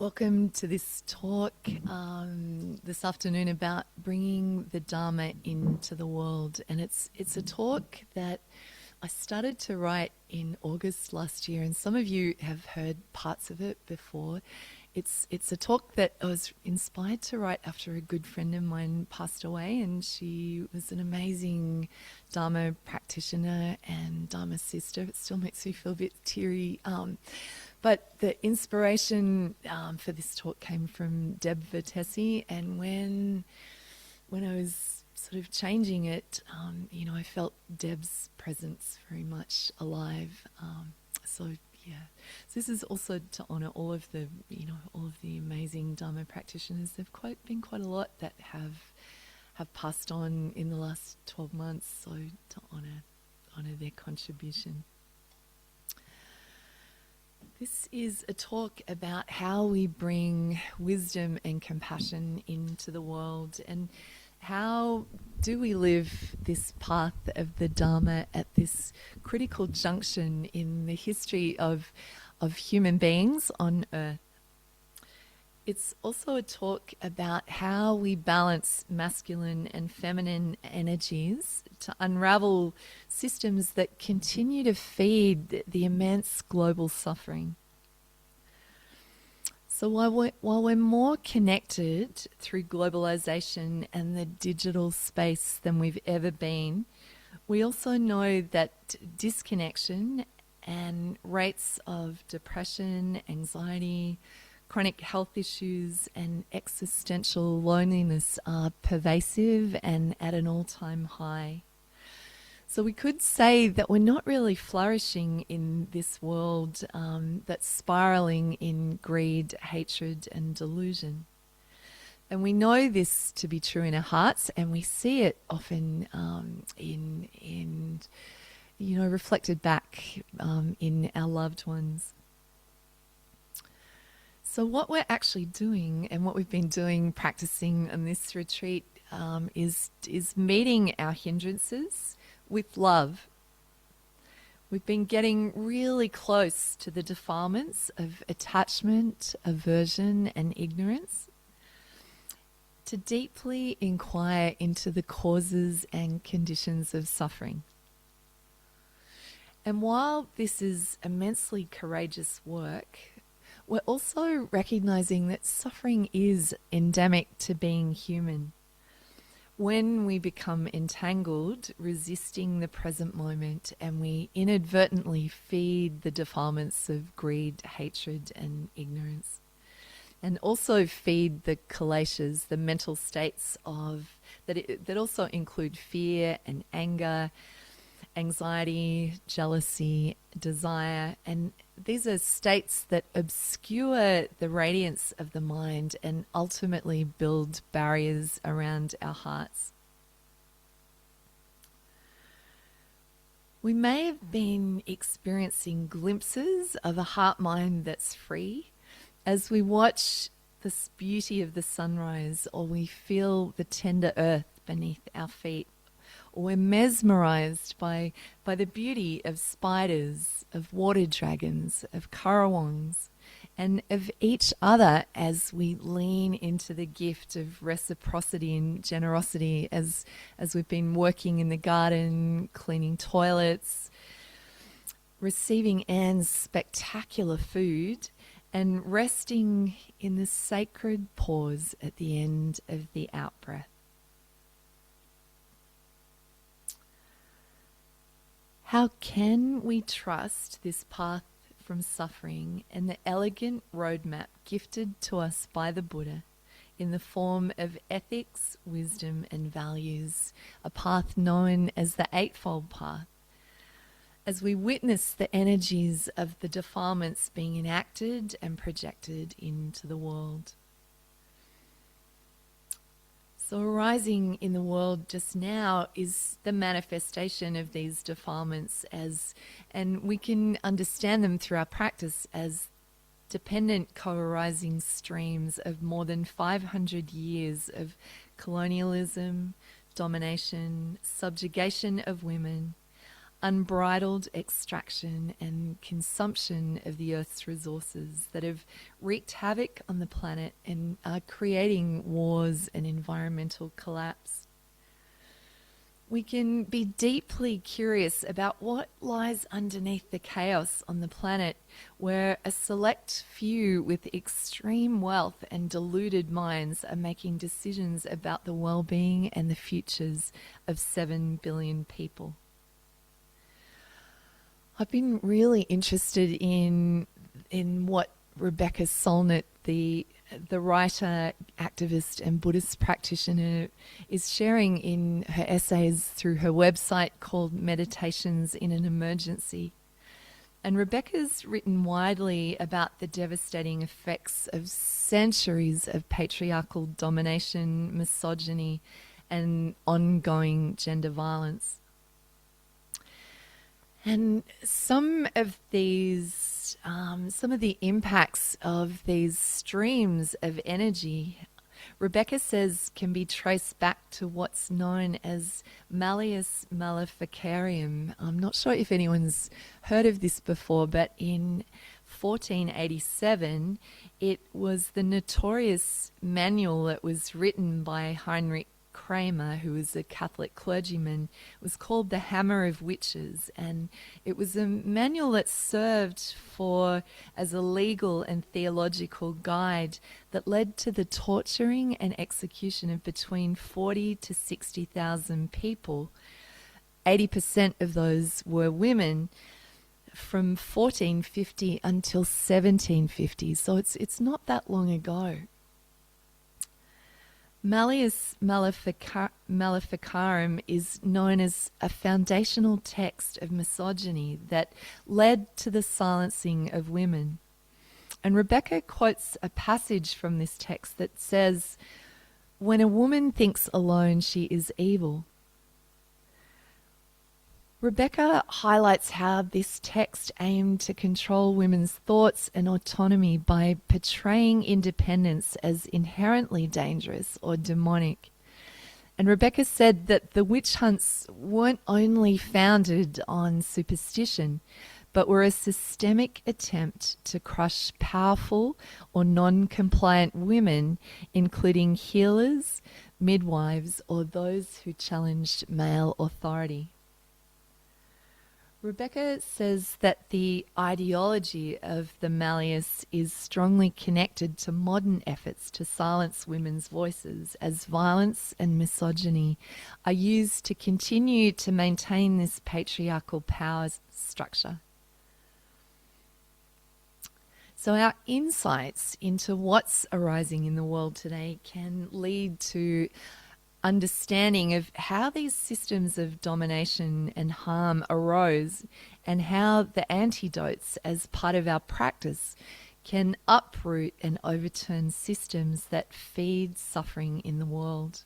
Welcome to this talk this afternoon about bringing the Dharma into the world. And it's a talk that I started to write in August last year, and some of you have heard parts of it before. It's a talk that I was inspired to write after a good friend of mine passed away, and she was an amazing Dharma practitioner and Dharma sister. It still makes me feel a bit teary. But the inspiration for this talk came from Deb Vertesi, and when I was sort of changing it, I felt Deb's presence very much alive. So this is also to honour all of the amazing Dharma practitioners. There've been quite a lot that have passed on in the last 12 months. So to honour their contribution. This is a talk about how we bring wisdom and compassion into the world, and how do we live this path of the Dharma at this critical junction in the history of human beings on Earth. It's also a talk about how we balance masculine and feminine energies to unravel systems that continue to feed the immense global suffering. So while we're more connected through globalization and the digital space than we've ever been, we also know that disconnection and rates of depression, anxiety, chronic health issues and existential loneliness are pervasive and at an all-time high. So we could say that we're not really flourishing in this world that's spiraling in greed, hatred and delusion. And we know this to be true in our hearts, and we see it often reflected back in our loved ones. So what we're actually doing, and what we've been doing practicing on this retreat, is meeting our hindrances with love. We've been getting really close to the defilements of attachment, aversion and ignorance, to deeply inquire into the causes and conditions of suffering. And while this is immensely courageous work, we're also recognizing that suffering is endemic to being human. When we become entangled, resisting the present moment, and we inadvertently feed the defilements of greed, hatred and ignorance, and also feed the kileshas, the mental states that also include fear and anger, anxiety, jealousy, desire, and these are states that obscure the radiance of the mind and ultimately build barriers around our hearts. We may have been experiencing glimpses of a heart-mind that's free as we watch this beauty of the sunrise, or we feel the tender earth beneath our feet, or we're mesmerized by the beauty of spiders, of water dragons, of currawongs, and of each other as we lean into the gift of reciprocity and generosity as we've been working in the garden, cleaning toilets, receiving Anne's spectacular food, and resting in the sacred pause at the end of the out-breath. How can we trust this path from suffering and the elegant roadmap gifted to us by the Buddha in the form of ethics, wisdom and values, a path known as the Eightfold Path, as we witness the energies of the defilements being enacted and projected into the world? So arising in the world just now is the manifestation of these defilements, and we can understand them through our practice as dependent co-arising streams of more than 500 years of colonialism, domination, subjugation of women, unbridled extraction and consumption of the Earth's resources that have wreaked havoc on the planet and are creating wars and environmental collapse. We can be deeply curious about what lies underneath the chaos on the planet, where a select few with extreme wealth and deluded minds are making decisions about the well-being and the futures of 7 billion people. I've been really interested in what Rebecca Solnit, the writer, activist and Buddhist practitioner, is sharing in her essays through her website called Meditations in an Emergency. And Rebecca's written widely about the devastating effects of centuries of patriarchal domination, misogyny, and ongoing gender violence. And some of the impacts of these streams of energy, Rebecca says, can be traced back to what's known as Malleus Maleficarium. I'm not sure if anyone's heard of this before, but in 1487, it was the notorious manual that was written by Heinrich Kramer, who was a Catholic clergyman. It was called The Hammer of Witches, and it was a manual that served as a legal and theological guide that led to the torturing and execution of between 40 to 60,000 people. 80% of those were women, from 1450 until 1750, so it's not that long ago. Malleus Maleficarum is known as a foundational text of misogyny that led to the silencing of women. And Rebecca quotes a passage from this text that says, "When a woman thinks alone, she is evil." Rebecca highlights how this text aimed to control women's thoughts and autonomy by portraying independence as inherently dangerous or demonic. And Rebecca said that the witch hunts weren't only founded on superstition, but were a systemic attempt to crush powerful or non-compliant women, including healers, midwives, or those who challenged male authority. Rebecca says that the ideology of the Malleus is strongly connected to modern efforts to silence women's voices, as violence and misogyny are used to continue to maintain this patriarchal power structure. So our insights into what's arising in the world today can lead to understanding of how these systems of domination and harm arose, and how the antidotes as part of our practice can uproot and overturn systems that feed suffering in the world.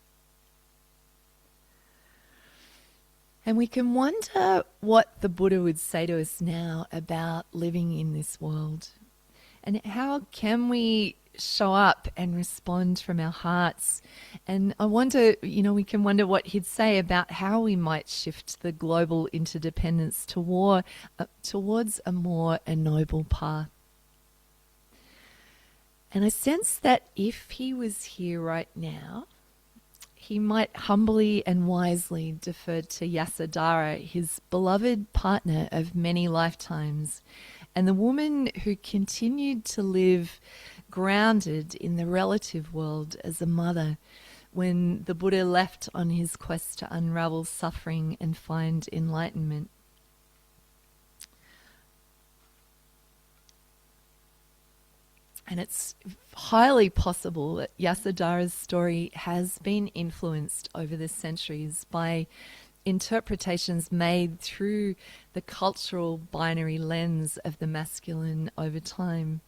And we can wonder what the Buddha would say to us now about living in this world, and how can we show up and respond from our hearts. And I wonder, we can wonder what he'd say about how we might shift the global interdependence towards a more ennoble path. And I sense that if he was here right now, he might humbly and wisely defer to Yasodhara, his beloved partner of many lifetimes, and the woman who continued to live grounded in the relative world as a mother when the Buddha left on his quest to unravel suffering and find enlightenment. And it's highly possible that Yasodhara's story has been influenced over the centuries by interpretations made through the cultural binary lens of the masculine over time,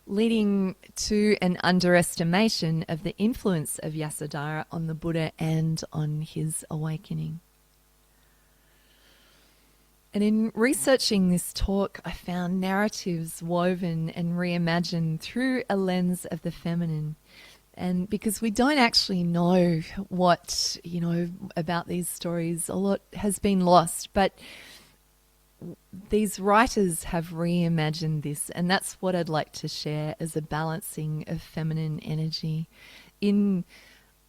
leading to an underestimation of the influence of Yasodhara on the Buddha and on his awakening. And in researching this talk, I found narratives woven and reimagined through a lens of the feminine, And because we don't actually know what, about these stories, a lot has been lost. But these writers have reimagined this, and that's what I'd like to share as a balancing of feminine energy in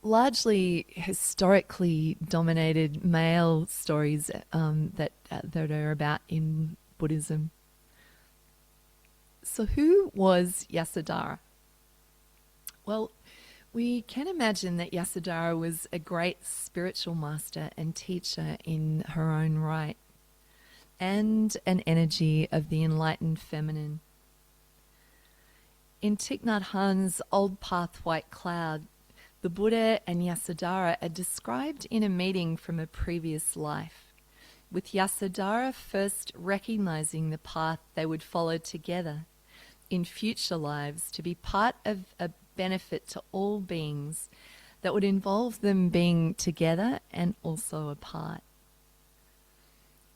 largely historically dominated male stories that are about in Buddhism. So who was Yasodhara? Well, we can imagine that Yasodhara was a great spiritual master and teacher in her own right, and an energy of the enlightened feminine. In Thich Nhat Hanh's Old Path White Cloud, the Buddha and Yasodhara are described in a meeting from a previous life, with Yasodhara first recognizing the path they would follow together in future lives to be part of a benefit to all beings that would involve them being together and also apart.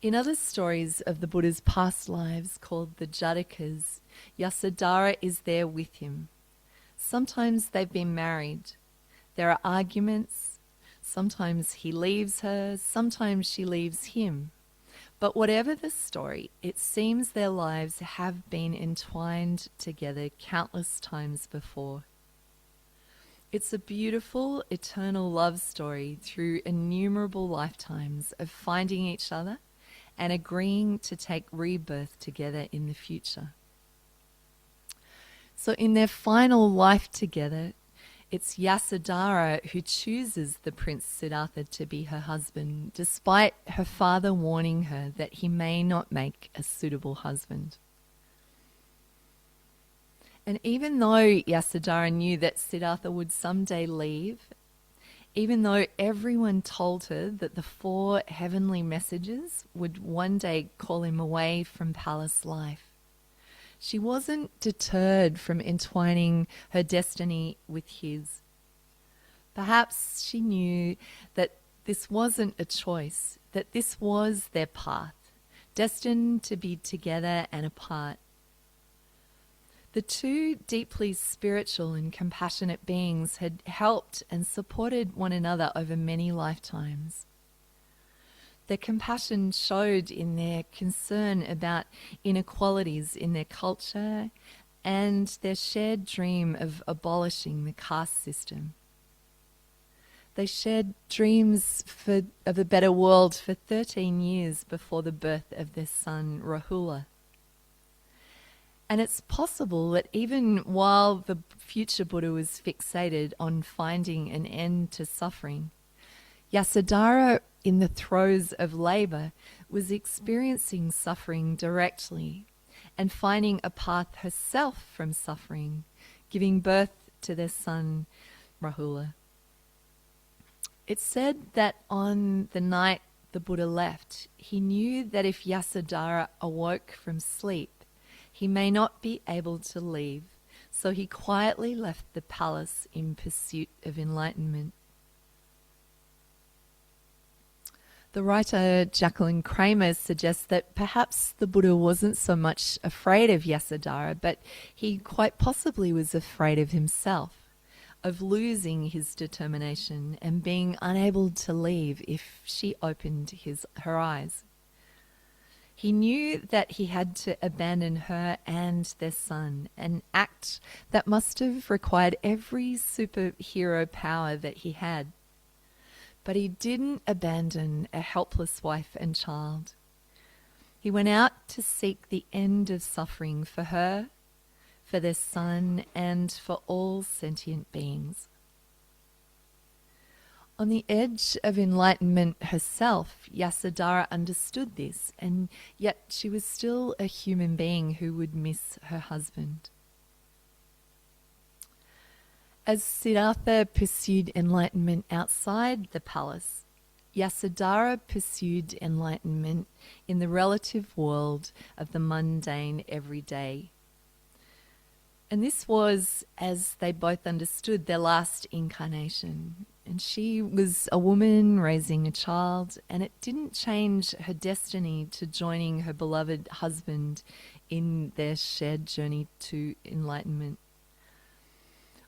In other stories of the Buddha's past lives called the Jatakas, Yasodhara is there with him. Sometimes they've been married. There are arguments. Sometimes he leaves her, sometimes she leaves him. But whatever the story, it seems their lives have been entwined together countless times before. It's a beautiful, eternal love story through innumerable lifetimes of finding each other and agreeing to take rebirth together in the future. So in their final life together, it's Yasodhara who chooses the Prince Siddhartha to be her husband, despite her father warning her that he may not make a suitable husband. And even though Yasodhara knew that Siddhartha would someday leave, even though everyone told her that the 4 heavenly messages would one day call him away from palace life, she wasn't deterred from entwining her destiny with his. Perhaps she knew that this wasn't a choice, that this was their path, destined to be together and apart. The two deeply spiritual and compassionate beings had helped and supported one another over many lifetimes. Their compassion showed in their concern about inequalities in their culture and their shared dream of abolishing the caste system. They shared dreams of a better world for 13 years before the birth of their son, Rahula. And it's possible that even while the future Buddha was fixated on finding an end to suffering, Yasodhara, in the throes of labour, was experiencing suffering directly and finding a path herself from suffering, giving birth to their son, Rahula. It's said that on the night the Buddha left, he knew that if Yasodhara awoke from sleep, he may not be able to leave, so he quietly left the palace in pursuit of enlightenment. The writer Jacqueline Kramer suggests that perhaps the Buddha wasn't so much afraid of Yasodhara, but he quite possibly was afraid of himself, of losing his determination and being unable to leave if she opened her eyes. He knew that he had to abandon her and their son, an act that must have required every superhero power that he had. But he didn't abandon a helpless wife and child. He went out to seek the end of suffering for her, for their son, and for all sentient beings. On the edge of enlightenment herself, Yasodhara understood this, and yet she was still a human being who would miss her husband. As Siddhartha pursued enlightenment outside the palace, Yasodhara pursued enlightenment in the relative world of the mundane everyday. And this was, as they both understood, their last incarnation. And she was a woman raising a child, and it didn't change her destiny to joining her beloved husband in their shared journey to enlightenment.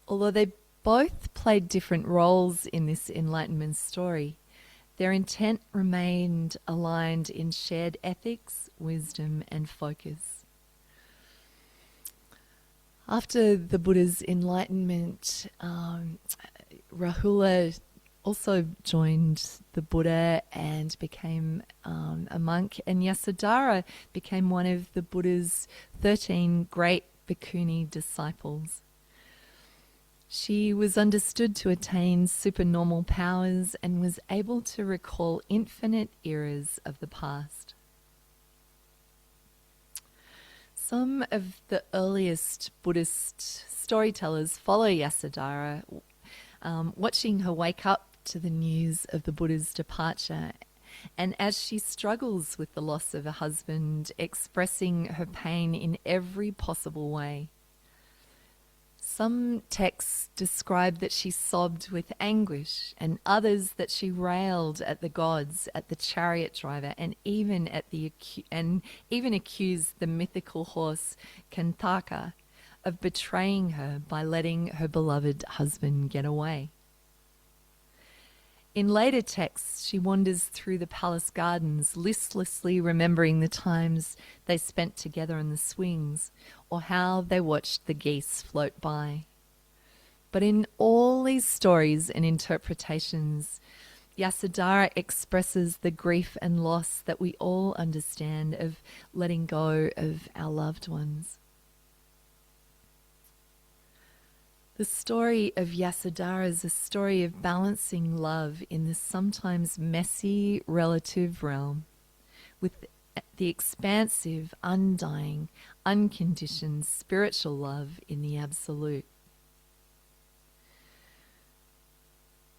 Although they both played different roles in this enlightenment story, their intent remained aligned in shared ethics, wisdom, and focus. After the Buddha's enlightenment, Rahula also joined the Buddha and became a monk, and Yasodhara became one of the Buddha's 13 great bhikkhuni disciples. She was understood to attain supernormal powers and was able to recall infinite eras of the past. Some of the earliest Buddhist storytellers follow Yasodhara, watching her wake up to the news of the Buddha's departure, and as she struggles with the loss of her husband, expressing her pain in every possible way. Some texts describe that she sobbed with anguish, and others that she railed at the gods, at the chariot driver, and even accused the mythical horse Kantaka of betraying her by letting her beloved husband get away. In later texts, she wanders through the palace gardens, listlessly remembering the times they spent together on the swings, or how they watched the geese float by. But in all these stories and interpretations, Yasodhara expresses the grief and loss that we all understand of letting go of our loved ones. The story of Yasodhara is a story of balancing love in the sometimes messy relative realm with the expansive, undying, unconditioned spiritual love in the absolute.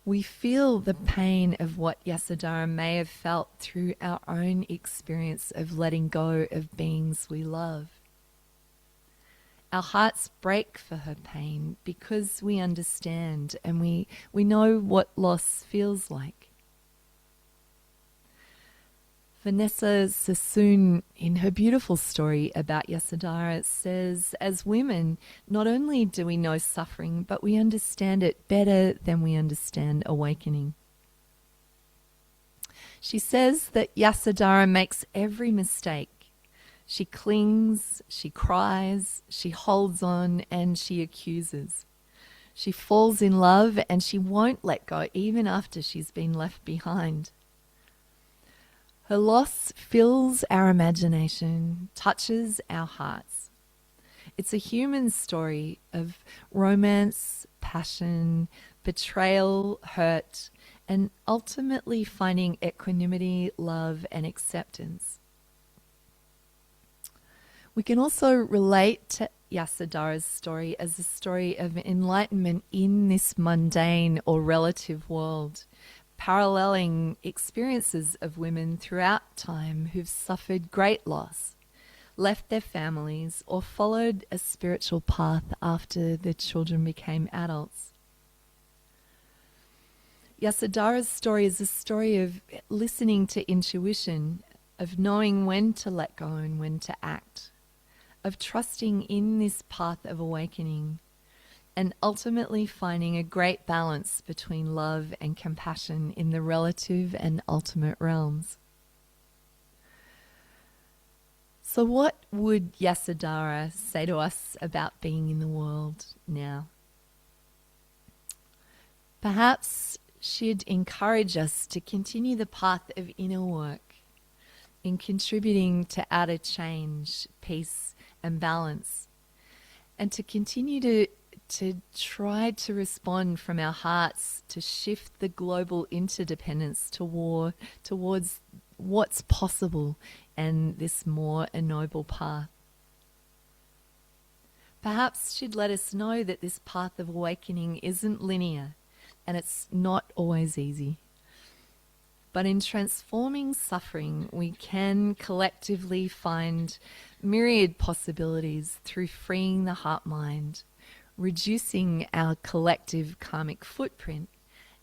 We feel the pain of what Yasodhara may have felt through our own experience of letting go of beings we love. Our hearts break for her pain because we understand and we know what loss feels like. Vanessa Sassoon, in her beautiful story about Yasodhara, says, as women, not only do we know suffering, but we understand it better than we understand awakening. She says that Yasodhara makes every mistake. She clings, she cries, she holds on, and she accuses. She falls in love and she won't let go even after she's been left behind. Her loss fills our imagination, touches our hearts. It's a human story of romance, passion, betrayal, hurt, and ultimately finding equanimity, love, and acceptance. We can also relate to Yasodhara's story as a story of enlightenment in this mundane or relative world, paralleling experiences of women throughout time who've suffered great loss, left their families, or followed a spiritual path after their children became adults. Yasodhara's story is a story of listening to intuition, of knowing when to let go and when to act, of trusting in this path of awakening, and ultimately finding a great balance between love and compassion in the relative and ultimate realms. So what would Yasodhara say to us about being in the world now? Perhaps she'd encourage us to continue the path of inner work in contributing to outer change, peace, and balance, and to continue to try to respond from our hearts to shift the global interdependence towards what's possible and this more ennobled path. Perhaps she'd let us know that this path of awakening isn't linear and it's not always easy. But in transforming suffering, we can collectively find myriad possibilities through freeing the heart-mind, reducing our collective karmic footprint,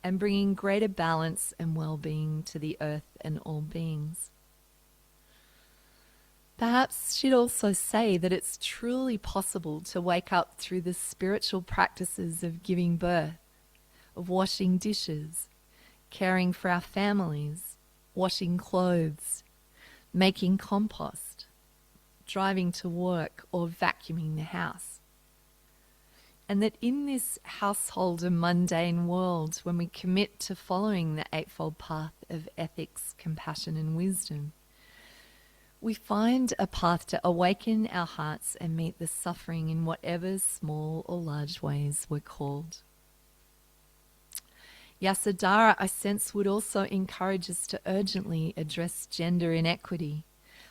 and bringing greater balance and well-being to the earth and all beings. Perhaps she'd also say that it's truly possible to wake up through the spiritual practices of giving birth, of washing dishes, caring for our families, washing clothes, making compost, driving to work, or vacuuming the house. And that in this household and mundane world, when we commit to following the eightfold path of ethics, compassion, and wisdom, we find a path to awaken our hearts and meet the suffering in whatever small or large ways we're called. Yasodhara, I sense, would also encourage us to urgently address gender inequity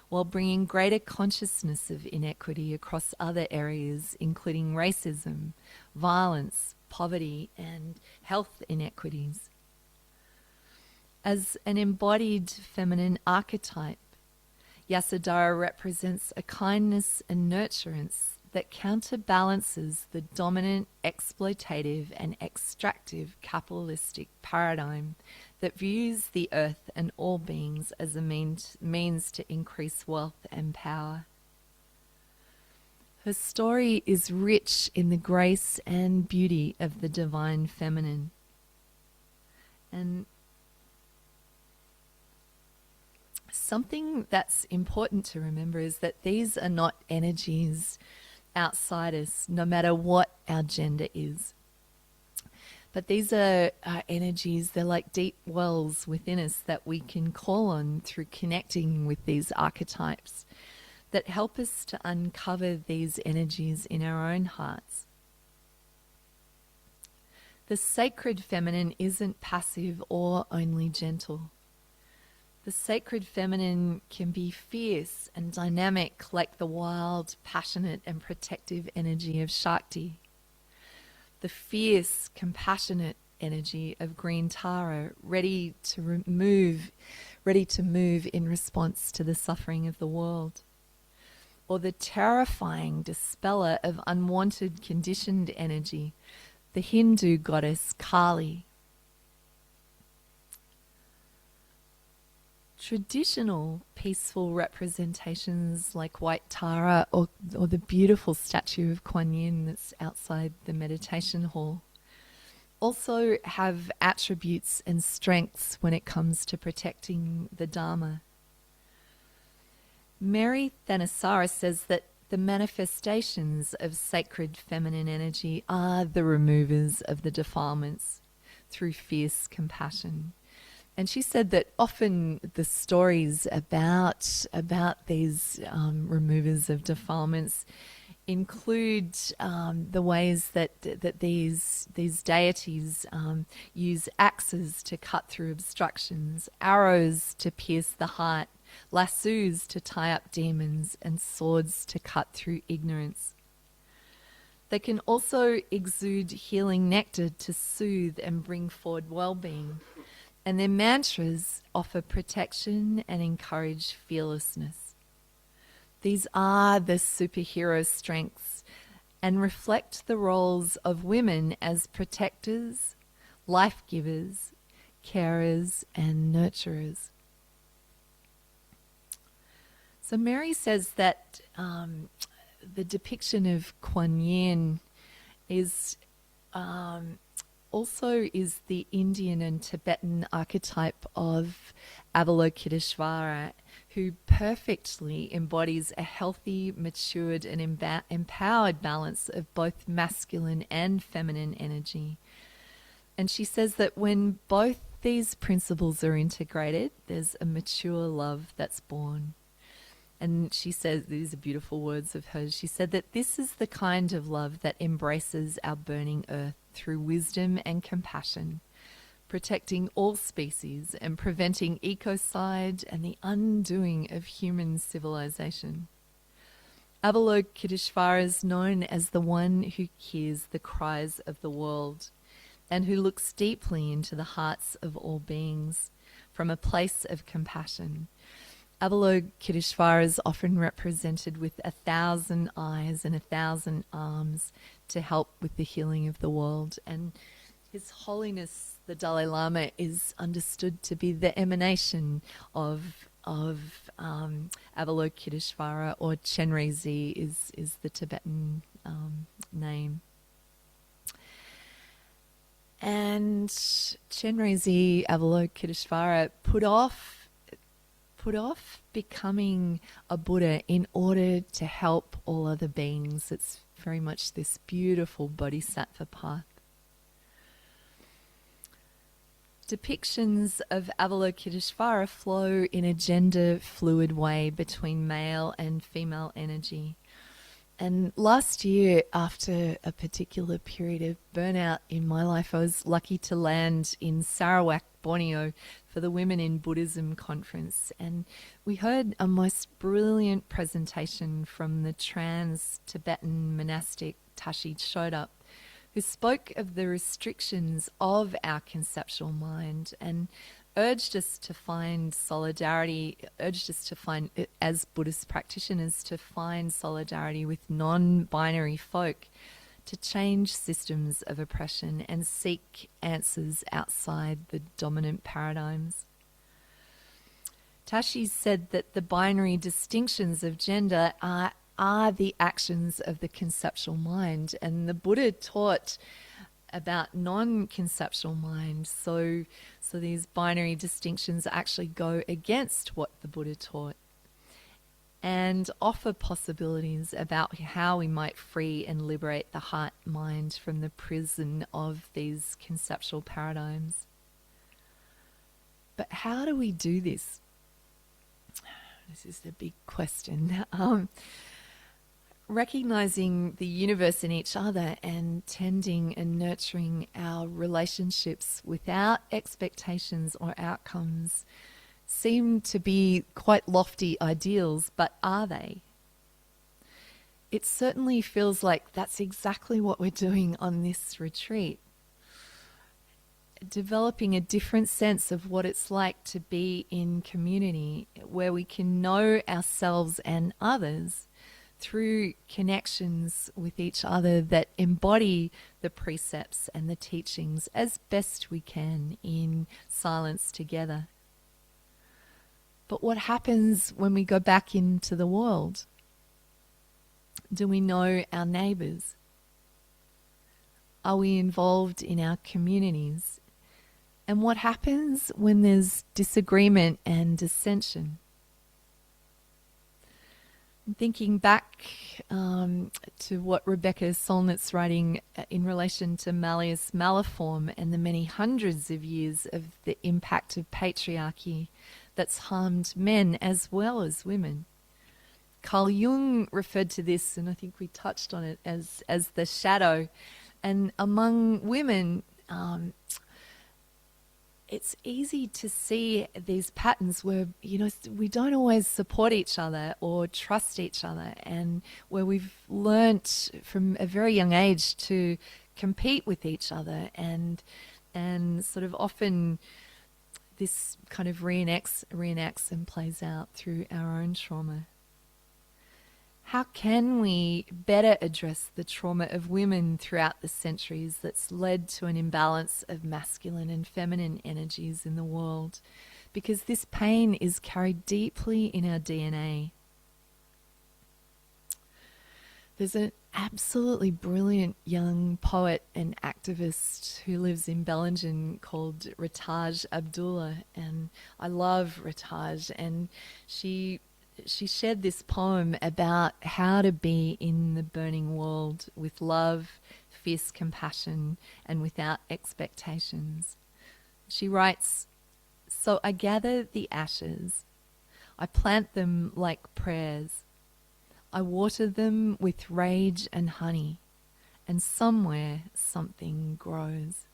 while bringing greater consciousness of inequity across other areas, including racism, violence, poverty, and health inequities. As an embodied feminine archetype, Yasodhara represents a kindness and nurturance that counterbalances the dominant, exploitative, and extractive capitalistic paradigm that views the earth and all beings as a means to increase wealth and power. Her story is rich in the grace and beauty of the divine feminine. And something that's important to remember is that these are not energies outside us, no matter what our gender is. But these are energies, they're like deep wells within us that we can call on through connecting with these archetypes that help us to uncover these energies in our own hearts. The sacred feminine isn't passive or only gentle. The sacred feminine can be fierce and dynamic like the wild, passionate and protective energy of Shakti. The fierce, compassionate energy of green Tara, ready to move in response to the suffering of the world. Or the terrifying dispeller of unwanted, conditioned energy, the Hindu goddess Kali. Traditional peaceful representations like White Tara or the beautiful statue of Kuan Yin that's outside the meditation hall also have attributes and strengths when it comes to protecting the Dharma. Mary Thanissara says that the manifestations of sacred feminine energy are the removers of the defilements through fierce compassion. And she said that often the stories about these removers of defilements include the ways that these deities use axes to cut through obstructions, arrows to pierce the heart, lassos to tie up demons, and swords to cut through ignorance. They can also exude healing nectar to soothe and bring forward well-being. And their mantras offer protection and encourage fearlessness. These are the superhero strengths and reflect the roles of women as protectors, life givers, carers, and nurturers. So Mary says that the depiction of Kuan Yin is also is the Indian and Tibetan archetype of Avalokiteshvara, who perfectly embodies a healthy, matured, and empowered balance of both masculine and feminine energy. And she says that when both these principles are integrated, there's a mature love that's born. And she says, these are beautiful words of hers, she said that this is the kind of love that embraces our burning earth through wisdom and compassion, protecting all species and preventing ecocide and the undoing of human civilization. Avalokiteshvara is known as the one who hears the cries of the world and who looks deeply into the hearts of all beings from a place of compassion. Avalokiteshvara is often represented with 1,000 eyes and 1,000 arms to help with the healing of the world. And His Holiness, the Dalai Lama, is understood to be the emanation of Avalokiteshvara, or Chenrezig is the Tibetan name. And Chenrezig Avalokiteshvara put off becoming a Buddha in order to help all other beings. It's very much this beautiful bodhisattva path. Depictions of Avalokiteshvara flow in a gender fluid way between male and female energy. And last year, after a particular period of burnout in my life, I was lucky to land in Sarawak, Borneo, for the Women in Buddhism conference. And we heard a most brilliant presentation from the trans-Tibetan monastic Tashi Shodap, who spoke of the restrictions of our conceptual mind and urged us to find solidarity, as Buddhist practitioners, to find solidarity with non-binary folk, to change systems of oppression and seek answers outside the dominant paradigms. Tashi said that the binary distinctions of gender are the actions of the conceptual mind, and the Buddha taught about non-conceptual mind. So these binary distinctions actually go against what the Buddha taught and offer possibilities about how we might free and liberate the heart-mind from the prison of these conceptual paradigms. But how do we do this? This is the big question. Recognizing the universe in each other and tending and nurturing our relationships without expectations or outcomes seem to be quite lofty ideals, but are they? It certainly feels like that's exactly what we're doing on this retreat. Developing a different sense of what it's like to be in community where we can know ourselves and others through connections with each other that embody the precepts and the teachings as best we can in silence together. But what happens when we go back into the world? Do we know our neighbours? Are we involved in our communities? And what happens when there's disagreement and dissension? Thinking back to what Rebecca Solnit's writing in relation to Malleus Maliform and the many hundreds of years of the impact of patriarchy that's harmed men as well as women. Carl Jung referred to this, and I think we touched on it, as the shadow. And among women, it's easy to see these patterns where, we don't always support each other or trust each other, and where we've learnt from a very young age to compete with each other, and sort of often this kind of reenacts and plays out through our own trauma. How can we better address the trauma of women throughout the centuries that's led to an imbalance of masculine and feminine energies in the world? Because this pain is carried deeply in our DNA. There's an absolutely brilliant young poet and activist who lives in Bellingen called Ritaj Abdullah, and I love Ritaj, and she shared this poem about how to be in the burning world with love, fierce compassion, and without expectations. She writes, "So I gather the ashes, I plant them like prayers, I water them with rage and honey, and somewhere something grows."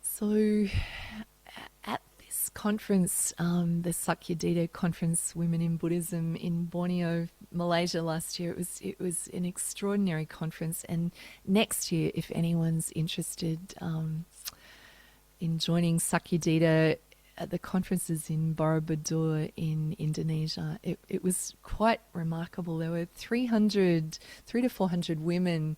So at this conference, the Sakyadhita Conference, Women in Buddhism in Borneo, Malaysia last year, it was an extraordinary conference. And next year, if anyone's interested in joining Sakyadhita at the conferences in Borobudur in Indonesia, it was quite remarkable. There were 300 to 400 women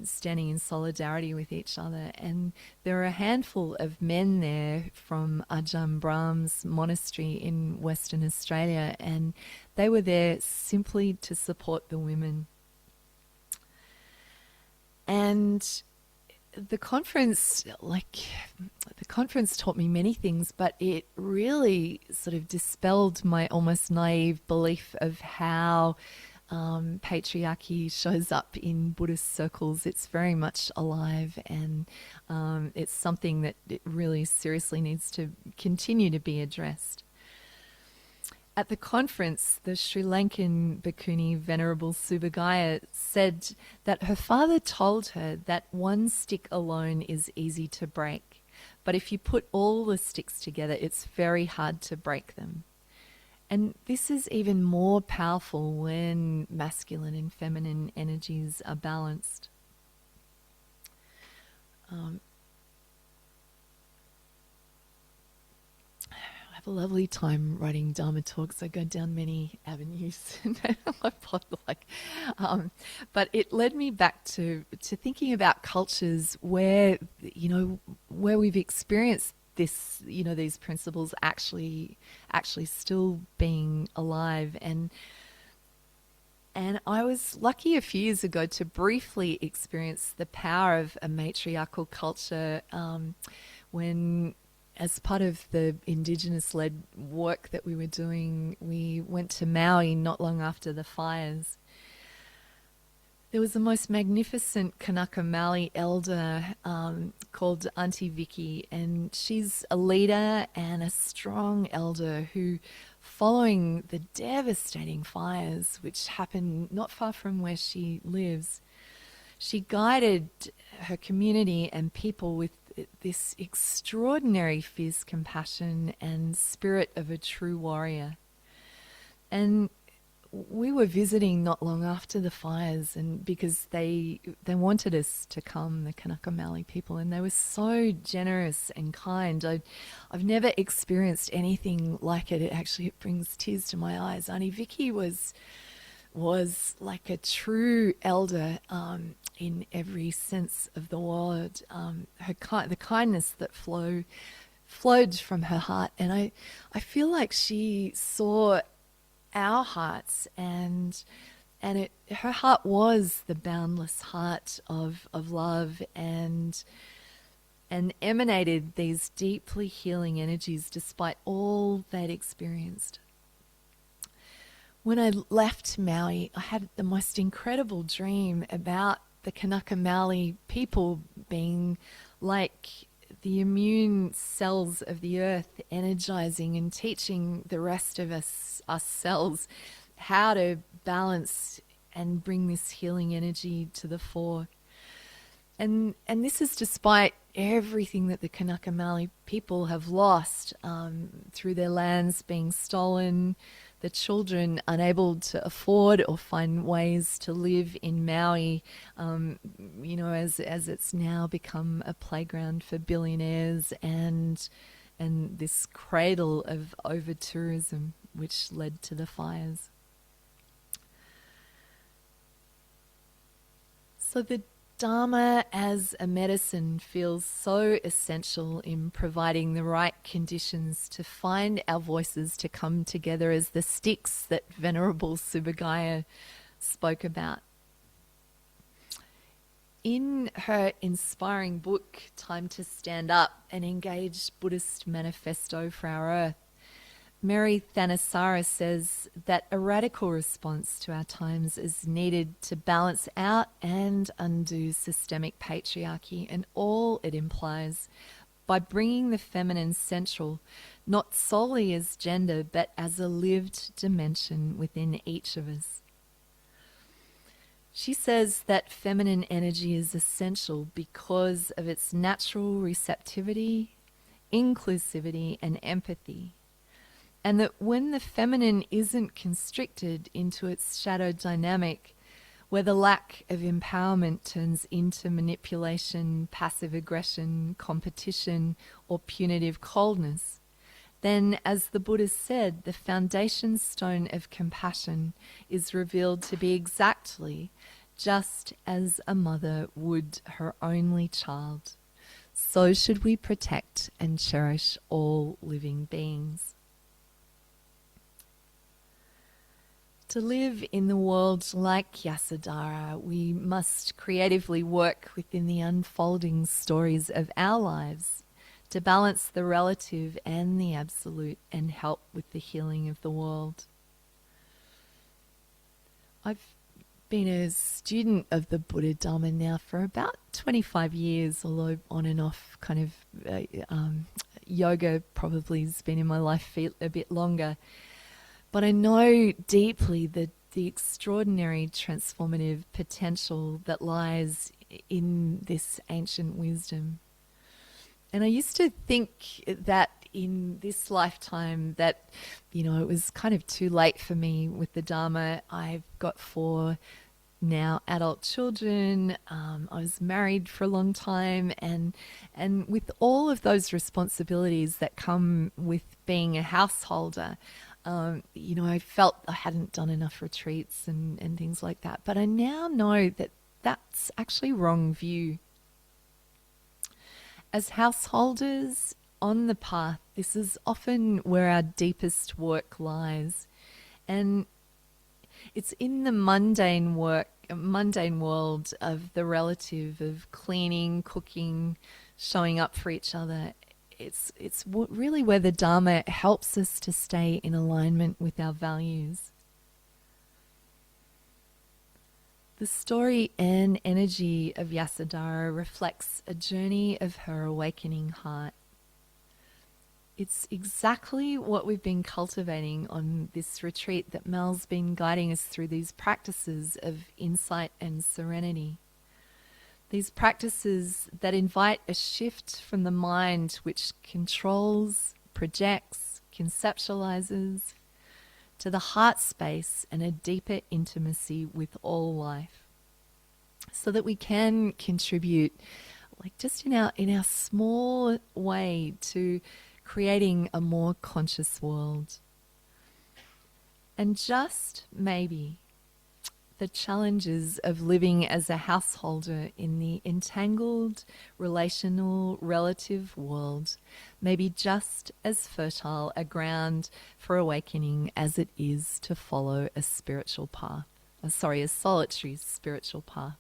standing in solidarity with each other. And there are a handful of men there from Ajahn Brahm's monastery in Western Australia, and they were there simply to support the women. And the conference taught me many things, but it really sort of dispelled my almost naive belief of how patriarchy shows up in Buddhist circles. It's very much alive, and it's something that it really seriously needs to continue to be addressed. At the conference, the Sri Lankan bhikkhuni Venerable Subhagaya said that her father told her that one stick alone is easy to break, but if you put all the sticks together, it's very hard to break them. And this is even more powerful when masculine and feminine energies are balanced. I have a lovely time writing Dharma talks. I go down many avenues, but it led me back to thinking about cultures where we've experienced this, these principles actually still being alive. And I was lucky a few years ago to briefly experience the power of a matriarchal culture when, as part of the Indigenous-led work that we were doing, we went to Maui not long after the fires. There was the most magnificent Kanaka Maoli elder called Auntie Vicky, and she's a leader and a strong elder who, following the devastating fires which happened not far from where she lives, she guided her community and people with this extraordinary fierce compassion and spirit of a true warrior. And we were visiting not long after the fires, and because they wanted us to come, the Kanaka Maoli people, and they were so generous and kind. I've never experienced anything like it. It brings tears to my eyes. Auntie Vicky was like a true elder in every sense of the word. The kindness that flowed from her heart, and I feel like she saw our hearts, and her heart was the boundless heart of love, and emanated these deeply healing energies despite all they'd experienced. When I left Maui, I had the most incredible dream about the Kanaka Maoli people being like the immune cells of the earth, energizing and teaching the rest of us cells how to balance and bring this healing energy to the fore. And this is despite everything that the Kanaka Maoli people have lost through their lands being stolen, the children unable to afford or find ways to live in Maui, as it's now become a playground for billionaires, and this cradle of over-tourism which led to the fires. So the Dharma as a medicine feels so essential in providing the right conditions to find our voices to come together as the sticks that Venerable Subhagaya spoke about. In her inspiring book, Time to Stand Up, an engaged Buddhist manifesto for our earth, Mary Thanissara says that a radical response to our times is needed to balance out and undo systemic patriarchy and all it implies by bringing the feminine central, not solely as gender, but as a lived dimension within each of us. She says that feminine energy is essential because of its natural receptivity, inclusivity, and empathy. And that when the feminine isn't constricted into its shadow dynamic, where the lack of empowerment turns into manipulation, passive aggression, competition, or punitive coldness, then, as the Buddha said, the foundation stone of compassion is revealed to be exactly Just as a mother would her only child, so should we protect and cherish all living beings. To live in the world like Yasodhara, we must creatively work within the unfolding stories of our lives to balance the relative and the absolute and help with the healing of the world. I've been a student of the Buddha Dharma now for about 25 years, although on and off kind of yoga probably has been in my life a bit longer. But I know deeply the extraordinary transformative potential that lies in this ancient wisdom. And I used to think that in this lifetime that, it was kind of too late for me with the Dharma. I've got 4 now adult children. I was married for a long time, and with all of those responsibilities that come with being a householder, I felt I hadn't done enough retreats and things like that. But I now know that that's actually wrong view. As householders on the path, this is often where our deepest work lies. And it's in the mundane world of the relative, of cleaning, cooking, showing up for each other. It's really where the Dharma helps us to stay in alignment with our values. The story and energy of Yasodhara reflects a journey of her awakening heart. It's exactly what we've been cultivating on this retreat that Mel's been guiding us through, these practices of insight and serenity. These practices that invite a shift from the mind which controls, projects, conceptualizes, to the heart space and a deeper intimacy with all life, so that we can contribute, like just in our small way, to creating a more conscious world. And just maybe the challenges of living as a householder in the entangled, relational, relative world may be just as fertile a ground for awakening as it is to follow a spiritual path. A solitary spiritual path.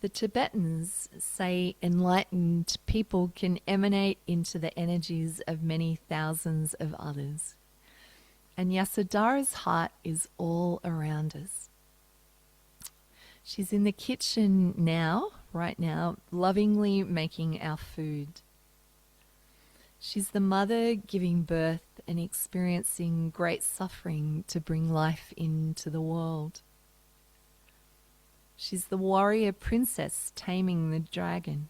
The Tibetans say enlightened people can emanate into the energies of many thousands of others. And Yasodhara's heart is all around us. She's in the kitchen now, right now, lovingly making our food. She's the mother giving birth and experiencing great suffering to bring life into the world. She's the warrior princess taming the dragon.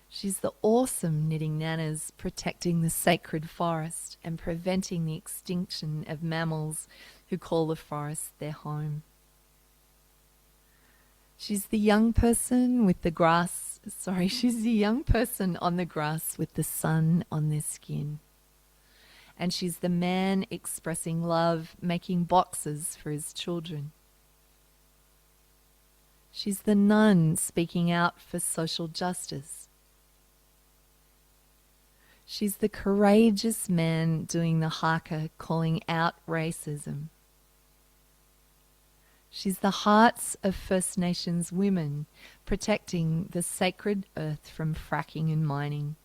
She's the awesome knitting nanas protecting the sacred forest and preventing the extinction of mammals who call the forest their home. She's the young person with the grass, she's the young person on the grass with the sun on their skin. And she's the man expressing love, making boxes for his children. She's the nun speaking out for social justice. She's the courageous man doing the haka, calling out racism. She's the hearts of First Nations women, protecting the sacred earth from fracking and mining.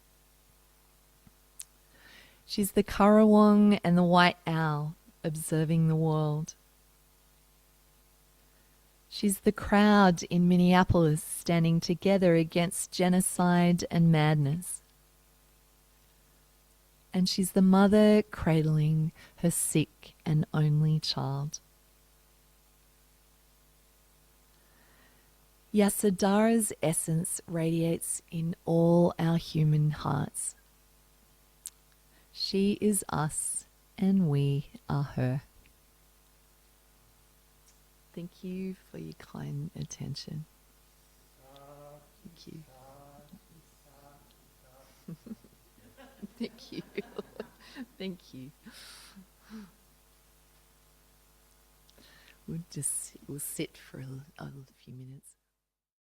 She's the currawong and the white owl, observing the world. She's the crowd in Minneapolis standing together against genocide and madness. And she's the mother cradling her sick and only child. Yasodhara's essence radiates in all our human hearts. She is us and we are her. Thank you for your kind attention. Thank you. Thank you. Thank you. We'll sit for a few minutes.